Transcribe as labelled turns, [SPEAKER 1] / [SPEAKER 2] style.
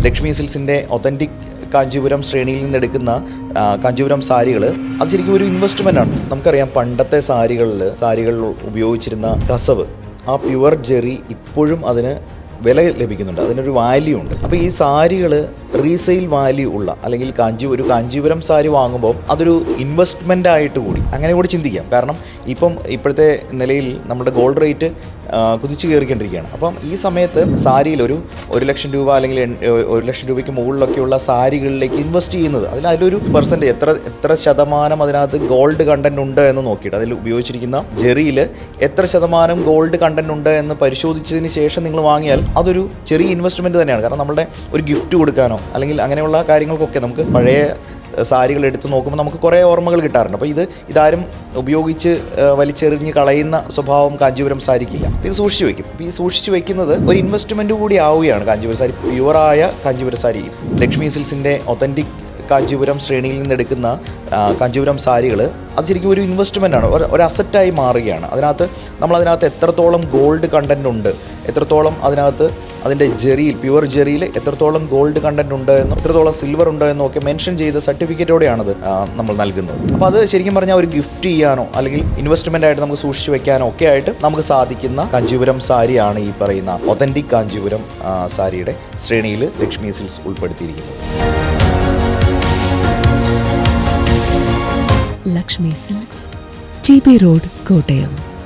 [SPEAKER 1] Lakshmi സിൽസിൻ്റെ authentic Kanchipuram ശ്രേണിയിൽ നിന്നെടുക്കുന്ന കാഞ്ചീപുരം സാരികൾ അത് ശരിക്കും ഒരു ഇൻവെസ്റ്റ്മെൻ്റാണ്. നമുക്കറിയാം പണ്ടത്തെ സാരികളിൽ ഉപയോഗിച്ചിരുന്ന കസവ്, ആ പ്യുവർ ജെറി ഇപ്പോഴും അതിന് വില ലഭിക്കുന്നുണ്ട്, അതിനൊരു വാല്യൂ ഉണ്ട്. അപ്പോൾ ഈ സാരികൾ റീസെയിൽ വാല്യൂ ഉള്ള അല്ലെങ്കിൽ ഒരു കാഞ്ചീപുരം സാരി വാങ്ങുമ്പോൾ അതൊരു ഇൻവെസ്റ്റ്മെൻ്റ് ആയിട്ട് കൂടി അങ്ങനെ കൂടി ചിന്തിക്കാം. കാരണം ഇപ്പോഴത്തെ നിലയിൽ നമ്മുടെ ഗോൾഡ് റേറ്റ് കുതിച്ചു കയറിക്കൊണ്ടിരിക്കുകയാണ്. അപ്പം ഈ സമയത്ത് സാരിയിൽ ഒരു 1 ലക്ഷം രൂപ അല്ലെങ്കിൽ 1 ലക്ഷം രൂപയ്ക്ക് മുകളിലൊക്കെയുള്ള സാരികളിലേക്ക് ഇൻവെസ്റ്റ് ചെയ്യുന്നത് അതിലൊരു പെർസെൻറ്റേജ് എത്ര ശതമാനം അതിനകത്ത് ഗോൾഡ് കണ്ടന്റ് ഉണ്ട് എന്ന് നോക്കിയിട്ട് അതിൽ ഉപയോഗിച്ചിരിക്കുന്ന ജെറിയിൽ എത്ര ശതമാനം ഗോൾഡ് കണ്ടന്റ് ഉണ്ട് എന്ന് പരിശോധിച്ചതിന് ശേഷം നിങ്ങൾ വാങ്ങിയാൽ അതൊരു ചെറിയ ഇൻവെസ്റ്റ്മെൻറ്റ് തന്നെയാണ്. കാരണം നമ്മളുടെ ഒരു ഗിഫ്റ്റ് കൊടുക്കാനോ അല്ലെങ്കിൽ അങ്ങനെയുള്ള കാര്യങ്ങൾക്കൊക്കെ നമുക്ക് പഴയ സാരികൾ എടുത്ത് നോക്കുമ്പോൾ നമുക്ക് കുറേ ഓർമ്മകൾ കിട്ടാറുണ്ട്. അപ്പോൾ ഇതാരും ഉപയോഗിച്ച് വലിച്ചെറിഞ്ഞ് കളയുന്ന സ്വഭാവം കാഞ്ചീപുരം സാരിക്കില്ല. ഇത് സൂക്ഷിച്ച് വയ്ക്കും. അപ്പോൾ ഈ സൂക്ഷിച്ച് വയ്ക്കുന്നത് ഒരു ഇൻവെസ്റ്റ്മെൻറ്റ് കൂടി ആവുകയാണ്. കാഞ്ചീപുരം സാരി, പ്യുവറായ കാഞ്ചീപുരം സാരി, ലക്ഷ്മി സിൽസിൻ്റെ ഒതൻറ്റിക് കാഞ്ചീപുരം ശ്രേണിയിൽ നിന്നെടുക്കുന്ന കാഞ്ചീപുരം സാരികൾ അത് ശരിക്കും ഒരു ഇൻവെസ്റ്റ്മെൻ്റാണ്, ഒരു അസറ്റായി മാറുകയാണ്. നമ്മളതിനകത്ത് എത്രത്തോളം ഗോൾഡ് കണ്ടൻ്റ് ഉണ്ട്, എത്രത്തോളം അതിൻ്റെ പ്യുവർ ജെറിയിൽ എത്രത്തോളം ഗോൾഡ് കണ്ടന്റ് ഉണ്ട് എന്നും എത്രത്തോളം സിൽവർ ഉണ്ട് എന്നും ഒക്കെ മെൻഷൻ ചെയ്ത സർട്ടിഫിക്കറ്റോടെയാണത് നമ്മൾ നൽകുന്നത്. അപ്പോൾ അത് ശരിക്കും പറഞ്ഞാൽ ഒരു ഗിഫ്റ്റ് ചെയ്യാനോ അല്ലെങ്കിൽ ഇൻവെസ്റ്റ്മെൻ്റ് ആയിട്ട് നമുക്ക് സൂക്ഷിച്ച് വെക്കാനോ ഒക്കെ ആയിട്ട് നമുക്ക് സാധിക്കുന്ന കാഞ്ചീപുരം സാരിയാണ് ഈ പറയുന്ന ഒതൻറ്റിക് കാഞ്ചീപുരം സാരിയുടെ ശ്രേണിയിൽ ലക്ഷ്മി സിൽസ് ഉൾപ്പെടുത്തിയിരിക്കുന്നത്.
[SPEAKER 2] Lakshmi silks, T B road, Kottayam.